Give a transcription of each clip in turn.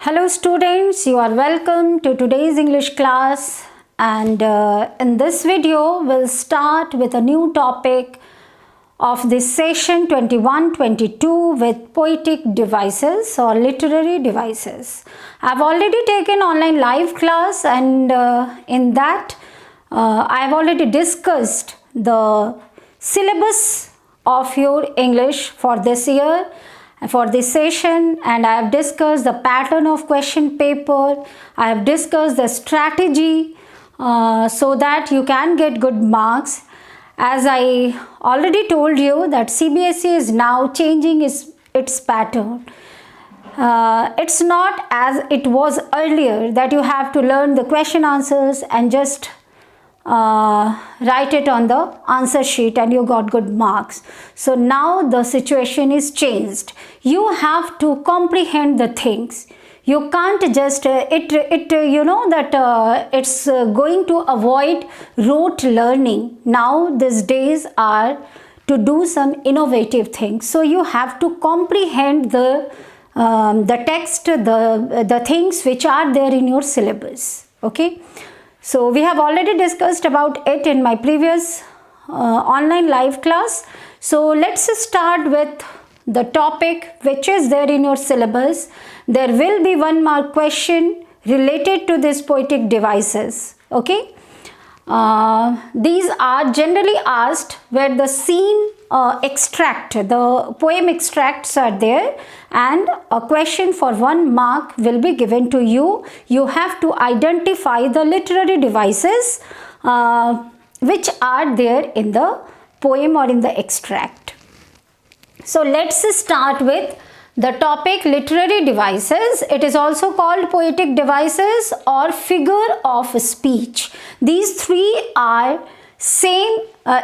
Hello students, you are welcome to today's English class, and in this video we'll start with a new topic of this session 21-22 with poetic devices or literary devices. I've already taken online live class, and in that I've already discussed the syllabus of your English for this year, for this session, and I have discussed the pattern of question paper. I have discussed the strategy so that you can get good marks. As I already told you that CBSE is now changing its pattern. It's not as it was earlier that you have to learn the question answers and just write it on the answer sheet and you got good marks. So now the situation is changed. You have to comprehend the things. You can't just you know that it's going to avoid rote learning. Now these days are to do some innovative things. So you have to comprehend the text, the things which are there in your syllabus. Okay. So we have already discussed about it in my previous online live class. So let's start with the topic which is there in your syllabus. There will be 1 mark question related to these poetic devices. Okay. These are generally asked where the scene extract, the poem extracts are there, and a question for 1 mark will be given to you. You have to identify the literary devices which are there in the poem or in the extract. So let's start with the topic literary devices. It is also called poetic devices or figure of speech. These three are same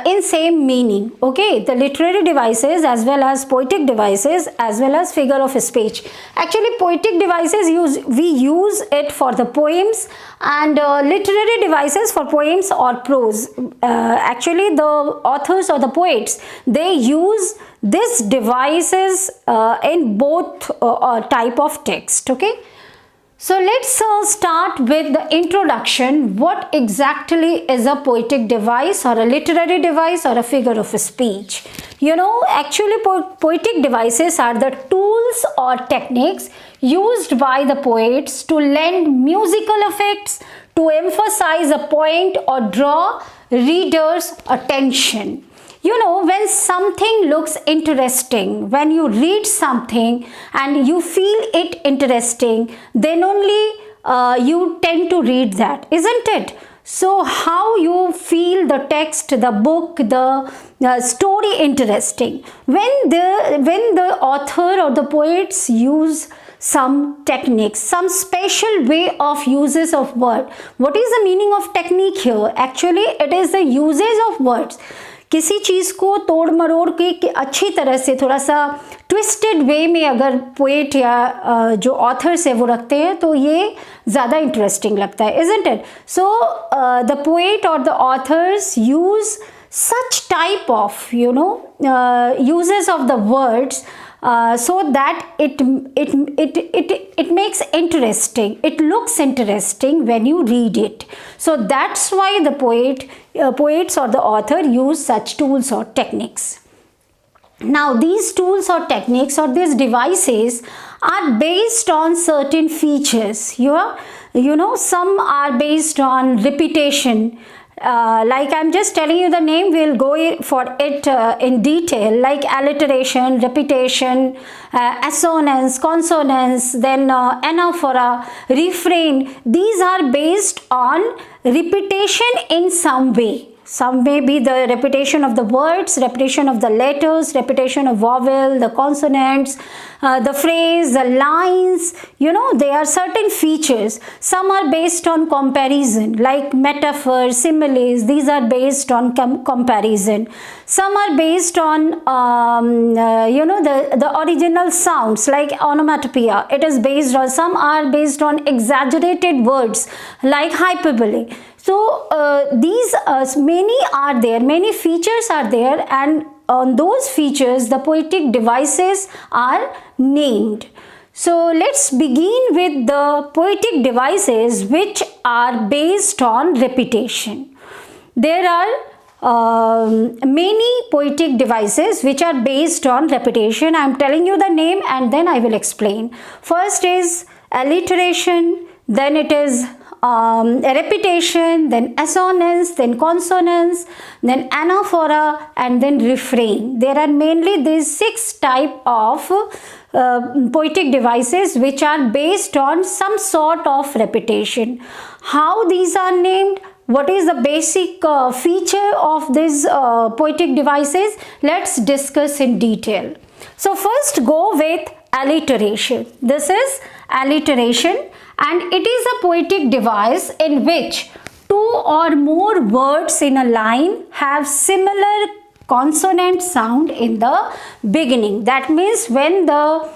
in same meaning. Okay, the literary devices as well as poetic devices as well as figure of speech. Actually, poetic devices we use it for the poems, and literary devices for poems or prose. Actually, the authors or the poets, they use these devices in both type of text. Okay. So let's start with the introduction. What exactly is a poetic device or a literary device or a figure of speech? You know, actually poetic devices are the tools or techniques used by the poets to lend musical effects, to emphasize a point or draw readers' attention. You know, when something looks interesting, when you read something and you feel it interesting, then only you tend to read that, isn't it? So how you feel the text, the book, the story interesting? When the author or the poets use some techniques, some special way of uses of word. What is the meaning of technique here? Actually, it is the usage of words. किसी चीज़ को तोड़ मरोड़ के अच्छी तरह से थोड़ा सा ट्विस्टेड वे में अगर पोएट या जो ऑथर्स है वो रखते हैं तो ये ज़्यादा इंटरेस्टिंग लगता है, isn't it? So the poet or the authors use such type of uses of the words so that it makes interesting, it looks interesting when you read it. So that's why the poets or the author use such tools or techniques. Now these tools or techniques or these devices are based on certain features. You know, some are based on repetition. Like I'm just telling you the name, we'll go for it in detail, like alliteration, repetition, assonance, consonance, then anaphora, refrain. These are based on repetition in some way. Some may be the repetition of the words, repetition of the letters, repetition of vowel, the consonants, the phrase, the lines. You know, there are certain features. Some are based on comparison, like metaphors, similes. These are based on comparison. Some are based on, the original sounds, like onomatopoeia. It is based on, some are based on exaggerated words, like hyperbole. So these many are there, many features are there, and on those features the poetic devices are named. So let's begin with the poetic devices which are based on repetition. There are many poetic devices which are based on repetition. I am telling you the name and then I will explain. First is alliteration, then it is repetition, then assonance, then consonance, then anaphora, and then refrain. There are mainly these 6 type of poetic devices which are based on some sort of repetition. How these are named? What is the basic feature of these poetic devices? Let's discuss in detail. So first go with alliteration. This is alliteration, and it is a poetic device in which 2 or more words in a line have similar consonant sound in the beginning. That means when the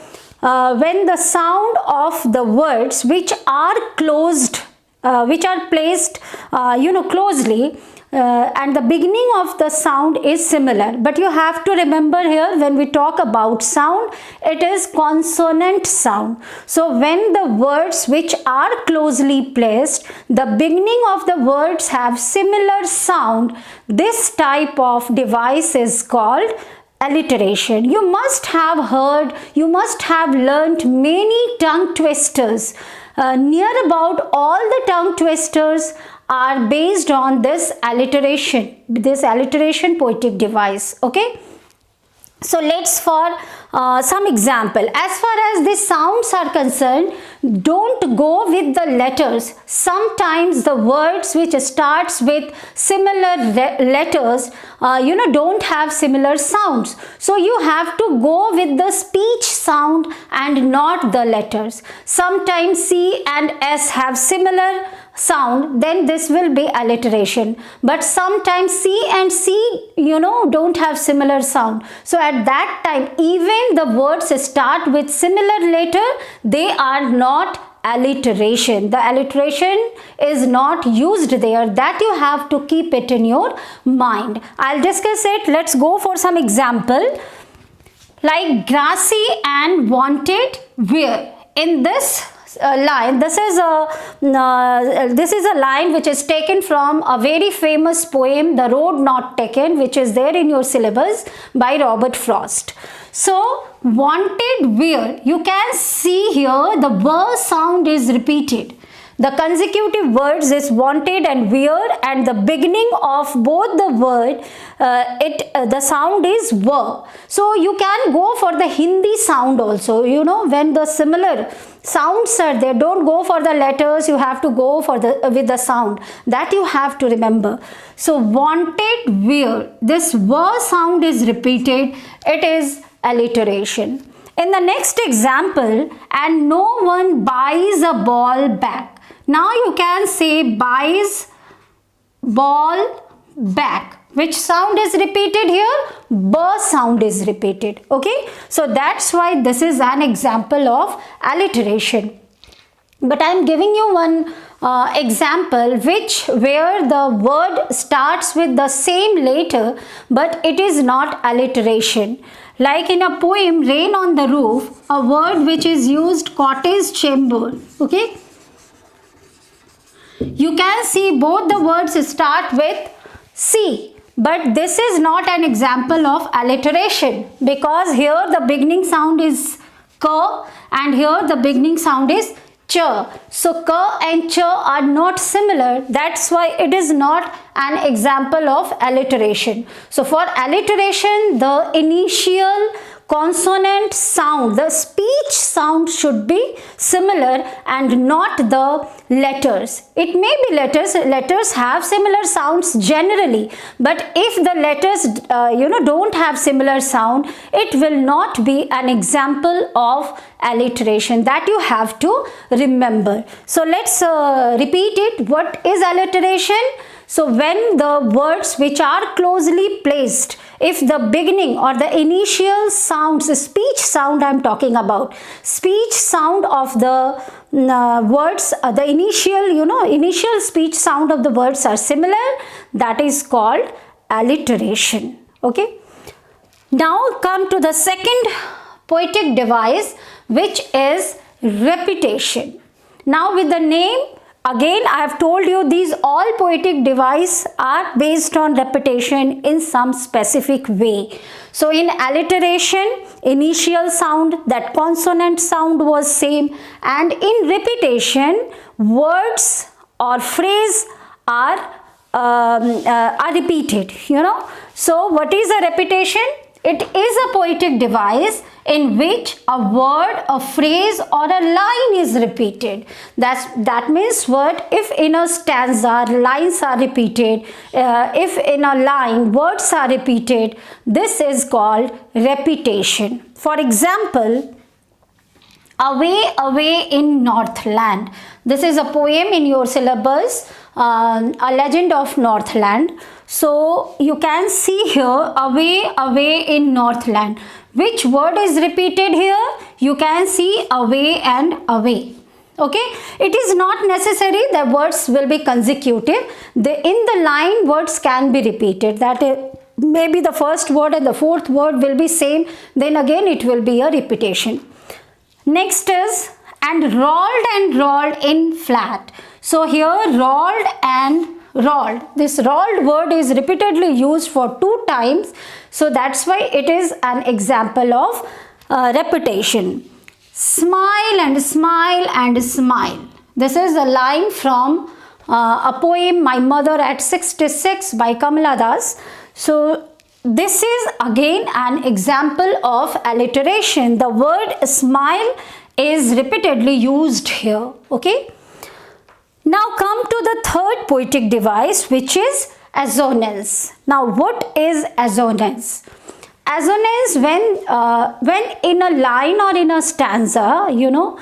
sound of the words which are closed, which are placed closely, and the beginning of the sound is similar. But you have to remember here, when we talk about sound, it is consonant sound. So when the words which are closely placed, the beginning of the words have similar sound, this type of device is called alliteration. You must have heard, you must have learnt many tongue twisters. Near about all the tongue twisters are based on this alliteration poetic device. Okay, so let's for some example. As far as the sounds are concerned, don't go with the letters. Sometimes the words which starts with similar letters don't have similar sounds, so you have to go with the speech sound and not the letters. Sometimes C and S have similar sound, then this will be alliteration. But sometimes C and C don't have similar sound, so at that time even the words start with similar letter, they are not alliteration. The alliteration is not used there. That you have to keep it in your mind. I'll discuss it. Let's go for some example, like grassy and wanted where. In this line, this is a line which is taken from a very famous poem, The Road Not Taken, which is there in your syllabus by Robert Frost. So wanted where, you can see here the were sound is repeated. The consecutive words is wanted and where, and the beginning of both the word the sound is were. So you can go for the Hindi sound also. When the similar sounds are there, don't go for the letters, you have to go for the with the sound. That you have to remember. So wanted where, this were sound is repeated, it is alliteration. In the next example, and no one buys a ball back. Now you can say buys ball back. Which sound is repeated here? B sound is repeated. Okay, so that's why this is an example of alliteration. But I am giving you one example where the word starts with the same letter, but it is not alliteration. Like in a poem Rain on the Roof, a word which is used, cottage chamber. Okay, you can see both the words start with C. But this is not an example of alliteration, because here the beginning sound is K and here the beginning sound is Ch. So K and Ch are not similar. That's why it is not an example of alliteration. So for alliteration, the initial consonant sound, the speech sound should be similar and not the letters. It may be letters have similar sounds generally, but if the letters don't have similar sound, it will not be an example of alliteration. That you have to remember. So let's repeat it. What is alliteration? So when the words which are closely placed, if the beginning or the initial sounds, the speech sound I am talking about, speech sound of the words, the initial speech sound of the words are similar, that is called alliteration. Okay. Now come to the second poetic device which is repetition. Now with the name, again I have told you these all poetic devices are based on repetition in some specific way. So in alliteration, initial sound, that consonant sound was same, and in repetition, words or phrase are repeated, you know. So what is a repetition? It is a poetic device in which a word, a phrase or a line is repeated. That means what? If in a stanza lines are repeated, if in a line words are repeated, this is called repetition. For example, Away, away in Northland. This is a poem in your syllabus, a legend of Northland. So you can see here, away, away in Northland. Which word is repeated here? You can see away and away. Okay, it is not necessary that words will be consecutive. In the line, words can be repeated. That maybe the first word and the fourth word will be same. Then again it will be a repetition. Next is and rolled in flat. So here rolled and rolled. This rolled word is repeatedly used for 2 times. So that's why it is an example of repetition. Smile and smile and smile. This is a line from a poem My Mother at 66 by Kamala Das. So this is again an example of alliteration. The word smile is repeatedly used here. Okay. Now come to the third poetic device, which is assonance. Now what is assonance? Assonance, when in a line or in a stanza, you know,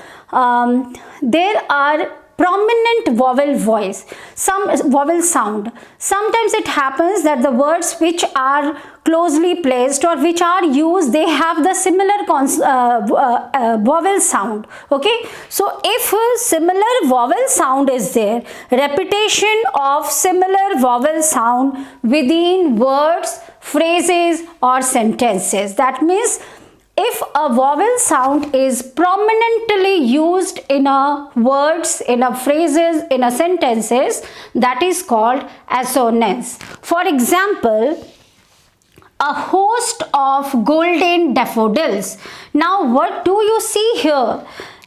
there are prominent vowel voice, some vowel sound. Sometimes it happens that the words which are closely placed or which are used, they have the similar vowel sound. Okay, so if a similar vowel sound is there, repetition of similar vowel sound within words, phrases or sentences, that means if a vowel sound is prominently used in a words, in a phrases, in a sentences, that is called assonance. For example, a host of golden daffodils. Now what do you see here?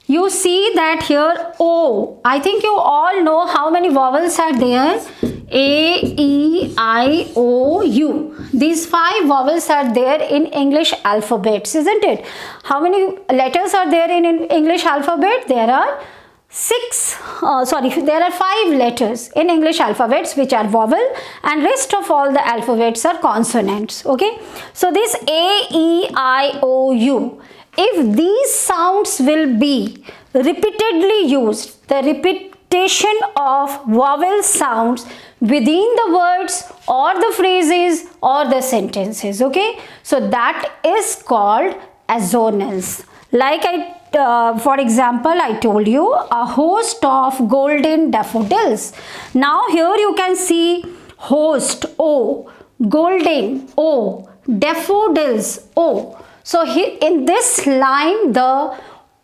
You see that here O. I think you all know how many vowels are there. A, E, I, O, U. These 5 vowels are there in English alphabets, isn't it? How many letters are there in English alphabet? There are 5 letters in English alphabets which are vowel, and rest of all the alphabets are consonants. Okay, so this A, E, I, O, U, if these sounds will be repeatedly used, the repetition of vowel sounds within the words or the phrases or the sentences. Okay, so that is called assonance. Like for example, I told you a host of golden daffodils. Now here you can see host O, golden O, daffodils O. So here in this line the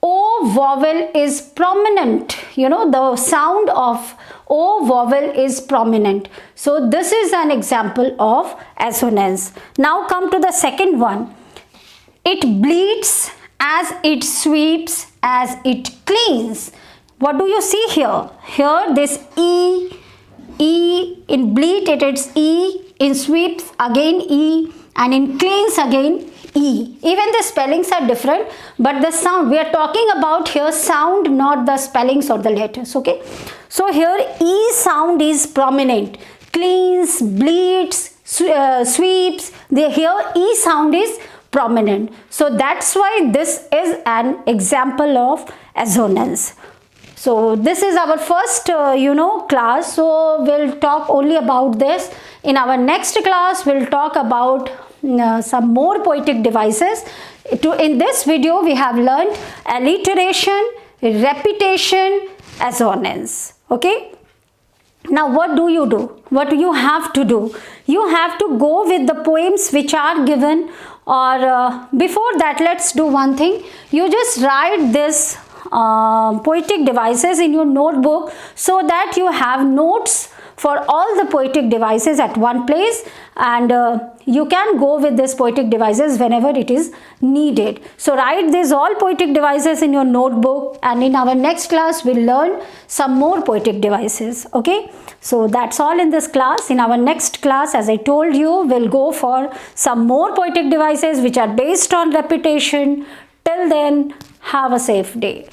O vowel is prominent, you know, the sound of O vowel is prominent. So this is an example of assonance. Now come to the second one. It bleeds as it sweeps, as it cleans. What do you see here? Here this E, in bleed it is E, in sweeps again E, and in cleans again E. Even the spellings are different, but the sound we are talking about here, sound, not the spellings or the letters. Okay, so here E sound is prominent. Cleans, bleeds, sweeps, here E sound is prominent. So that's why this is an example of assonance. So this is our first class. So we'll talk only about this. In our next class we'll talk about some more poetic devices. In this video we have learned alliteration, repetition, assonance. Okay. Now what do you do? What do you have to do? You have to go with the poems which are given or before that, let's do one thing. You just write this poetic devices in your notebook so that you have notes for all the poetic devices at one place, and you can go with these poetic devices whenever it is needed. So write these all poetic devices in your notebook, and in our next class we'll learn some more poetic devices. Okay, so that's all in this class. In our next class, as I told you, we'll go for some more poetic devices which are based on repetition. Till then, have a safe day.